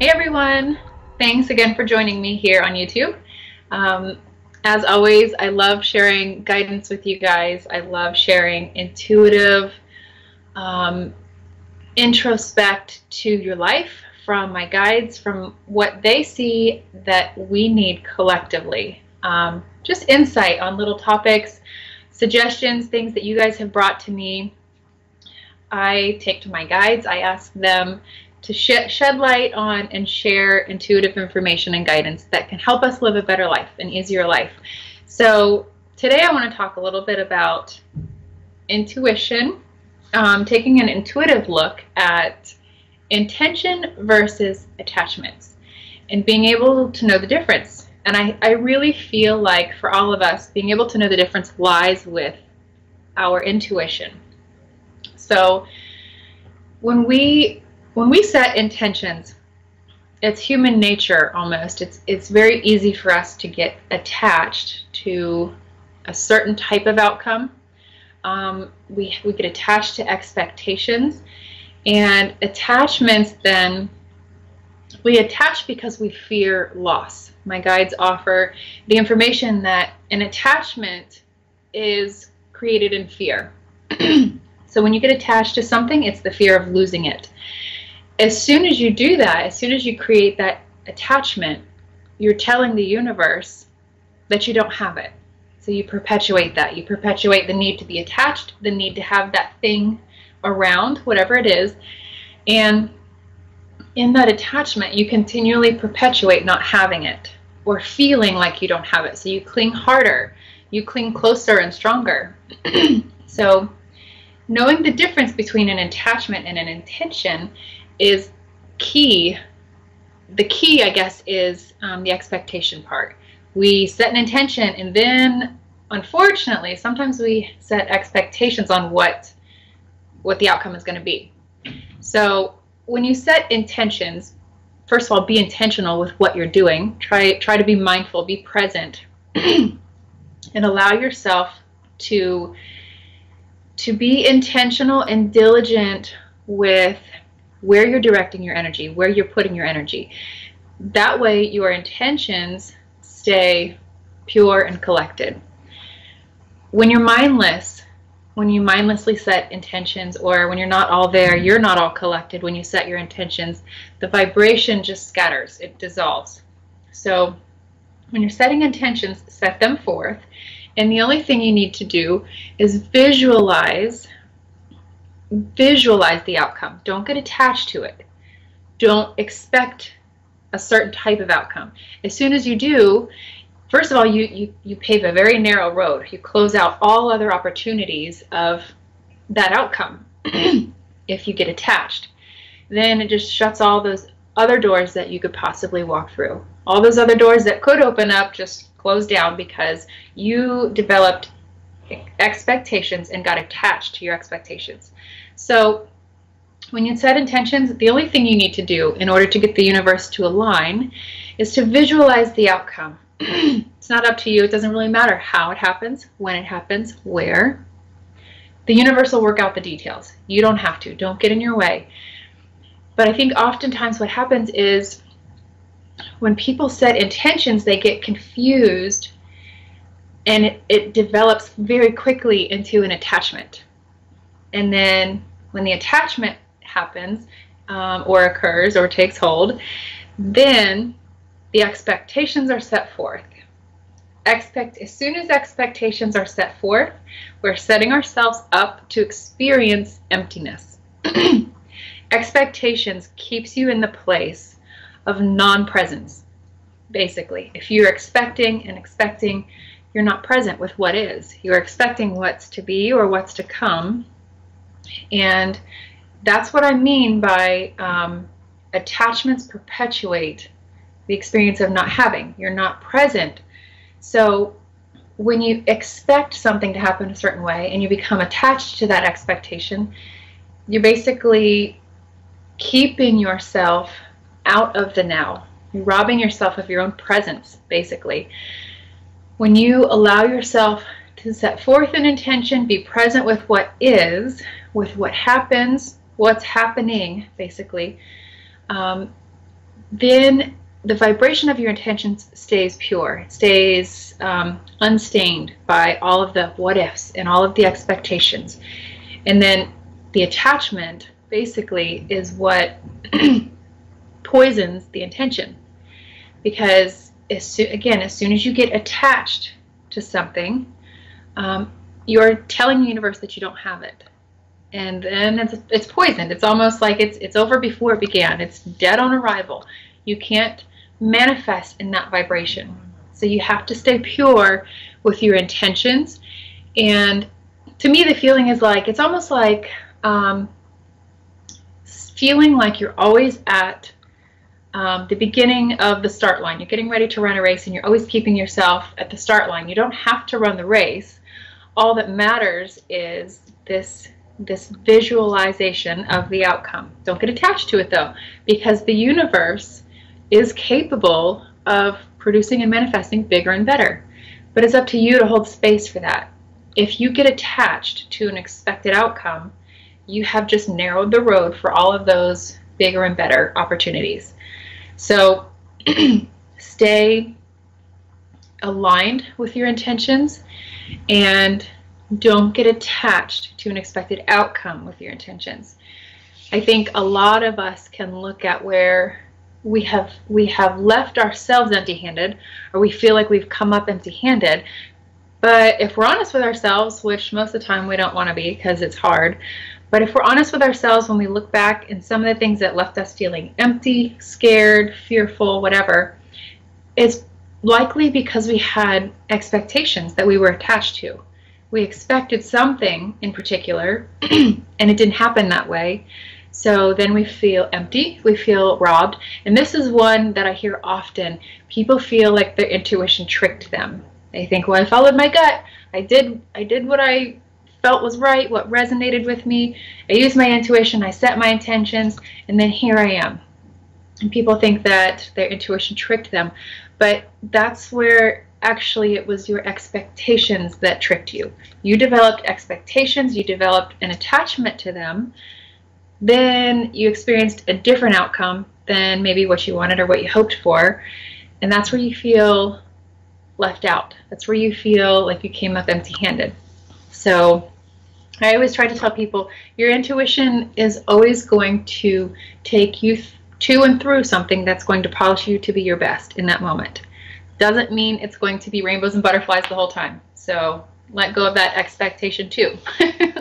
Hey everyone! Thanks again for joining me here on YouTube. As always, I love sharing guidance with you guys. I love sharing intuitive introspect to your life from my guides, from what they see that we need collectively. Just insight on little topics, suggestions, things that you guys have brought to me. I take to my guides. I ask them to shed light on and share intuitive information and guidance that can help us live a better life, an easier life. So today I want to talk a little bit about intuition, taking an intuitive look at intention versus attachments and being able to know the difference. And I really feel like for all of us, being able to know the difference lies with our intuition. So when we set intentions, it's human nature almost. It's very easy for us to get attached to a certain type of outcome. We get attached to expectations, and attachments, then we attach because we fear loss. My guides offer the information that an attachment is created in fear. So when you get attached to something, it's the fear of losing it. As soon as you do that, as soon as you create that attachment, you're telling the universe that you don't have it. So you perpetuate that. You perpetuate the need to be attached, the need to have that thing around, whatever it is. And in that attachment, you continually perpetuate not having it or feeling like you don't have it. So you cling harder, you cling closer and stronger. So knowing the difference between an attachment and an intention is key. The key, I guess, is the expectation part. We set an intention, and then, unfortunately, sometimes we set expectations on what the outcome is going to be. So when you set intentions, first of all, be intentional with what you're doing. Try to be mindful, be present, and allow yourself to be intentional and diligent with where you're directing your energy, where you're putting your energy. That way your intentions stay pure and collected. When you're mindless, when you mindlessly set intentions, or when you're not all there, you're not all collected, when you set your intentions, the vibration just scatters, it dissolves. So when you're setting intentions, set them forth. And the only thing you need to do is visualize the outcome. Don't get attached to it. Don't expect a certain type of outcome. As soon as you do, first of all, you pave a very narrow road. You close out all other opportunities of that outcome. If you get attached, then it just shuts all those other doors that you could possibly walk through. All those other doors that could open up just close down because you developed expectations and got attached to your expectations. So when you set intentions, the only thing you need to do in order to get the universe to align is to visualize the outcome. It's not up to you. It doesn't really matter how it happens, when it happens, where. The universe will work out the details. You don't have to. Don't get in your way. But I think oftentimes what happens is when people set intentions, they get confused, and it develops very quickly into an attachment. And then when the attachment happens or occurs or takes hold, then the expectations are set forth. As soon as expectations are set forth, we're setting ourselves up to experience emptiness. Expectations keeps you in the place of non-presence, basically. If you're expecting and expecting, you're not present with what is. You're expecting what's to be or what's to come. And that's what I mean by attachments perpetuate the experience of not having. You're not present. So when you expect something to happen a certain way and you become attached to that expectation, you're basically keeping yourself out of the now. You're robbing yourself of your own presence, basically. When you allow yourself to set forth an intention, be present with what is, with what happens, what's happening, basically, then the vibration of your intentions stays pure. It stays unstained by all of the what ifs and all of the expectations. And then the attachment basically is what poisons the intention. Because as soon as you get attached to something, you're telling the universe that you don't have it. And then it's poisoned. It's almost like it's over before it began. It's dead on arrival. You can't manifest in that vibration. So you have to stay pure with your intentions. And to me, the feeling is like, it's almost like feeling like you're always at the beginning of the start line. You're getting ready to run a race and you're always keeping yourself at the start line. You don't have to run the race. All that matters is this visualization of the outcome. Don't get attached to it though, because the universe is capable of producing and manifesting bigger and better. But it's up to you to hold space for that. If you get attached to an expected outcome, you have just narrowed the road for all of those bigger and better opportunities. So stay aligned with your intentions and don't get attached to an expected outcome with your intentions. I think a lot of us can look at where we have left ourselves empty-handed, or we feel like we've come up empty-handed. But if we're honest with ourselves, which most of the time we don't want to be because it's hard, but if we're honest with ourselves when we look back and some of the things that left us feeling empty, scared, fearful, whatever, it's likely because we had expectations that we were attached to. We expected something in particular and it didn't happen that way. So then we feel empty, we feel robbed. And this is one that I hear often. People feel like their intuition tricked them. They think, well, I followed my gut. I did what I felt was right, what resonated with me. I used my intuition, I set my intentions, and then here I am. And people think that their intuition tricked them. But that's where actually it was your expectations that tricked you. You developed expectations, you developed an attachment to them, then you experienced a different outcome than maybe what you wanted or what you hoped for, and that's where you feel left out. That's where you feel like you came up empty-handed. So I always try to tell people your intuition is always going to take you to and through something that's going to polish you to be your best in that moment. Doesn't mean it's going to be rainbows and butterflies the whole time. So let go of that expectation too.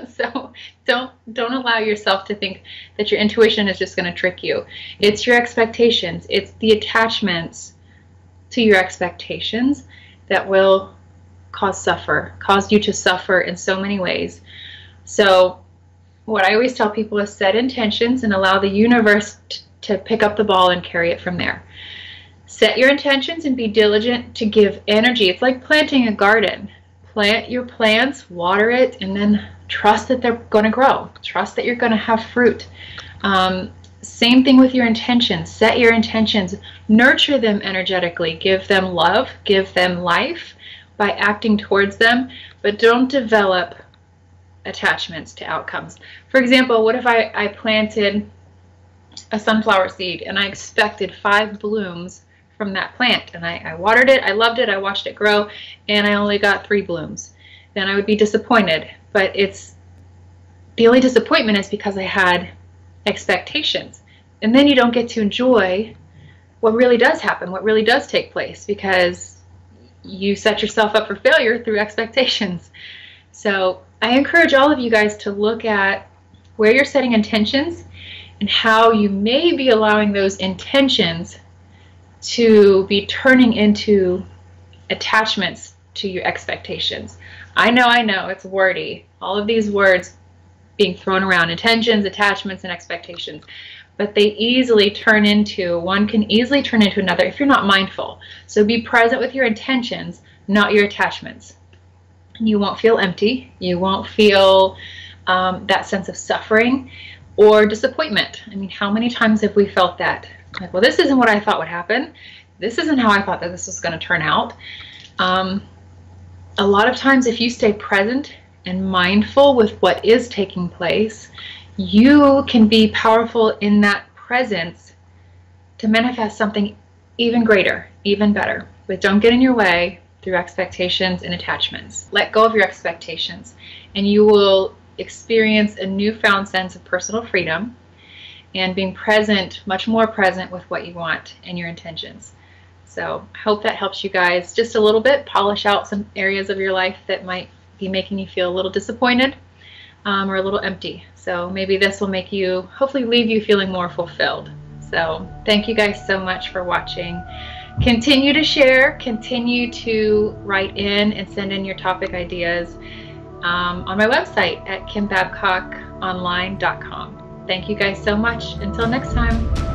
So don't allow yourself to think that your intuition is just going to trick you. It's your expectations. It's the attachments to your expectations that will cause you to suffer in so many ways. So what I always tell people is set intentions and allow the universe to pick up the ball and carry it from there. Set your intentions and be diligent to give energy. It's like planting a garden. Plant your plants, water it, and then trust that they're going to grow. Trust that you're going to have fruit. Same thing with your intentions. Set your intentions. Nurture them energetically. Give them love. Give them life by acting towards them. But don't develop attachments to outcomes. For example, what if I planted a sunflower seed and I expected 5 blooms from that plant, and I watered it, I loved it, I watched it grow, and I only got 3 blooms. Then I would be disappointed. But the only disappointment is because I had expectations. And then you don't get to enjoy what really does happen, what really does take place, because you set yourself up for failure through expectations. So I encourage all of you guys to look at where you're setting intentions and how you may be allowing those intentions to be turning into attachments to your expectations. I know, it's wordy. All of these words being thrown around, intentions, attachments, and expectations. But they easily turn into, one can easily turn into another if you're not mindful. So be present with your intentions, not your attachments. You won't feel empty. You won't feel that sense of suffering or disappointment. I mean, how many times have we felt that? Like, well, this isn't what I thought would happen. This isn't how I thought that this was going to turn out. A lot of times, if you stay present and mindful with what is taking place, you can be powerful in that presence to manifest something even greater, even better. But don't get in your way through expectations and attachments. Let go of your expectations, and you will experience a newfound sense of personal freedom and being present, much more present with what you want and your intentions. So I hope that helps you guys just a little bit, polish out some areas of your life that might be making you feel a little disappointed or a little empty. So maybe this will make you, hopefully leave you feeling more fulfilled. So thank you guys so much for watching. Continue to share, continue to write in and send in your topic ideas on my website at kimbabcockonline.com. Thank you guys so much. Until next time.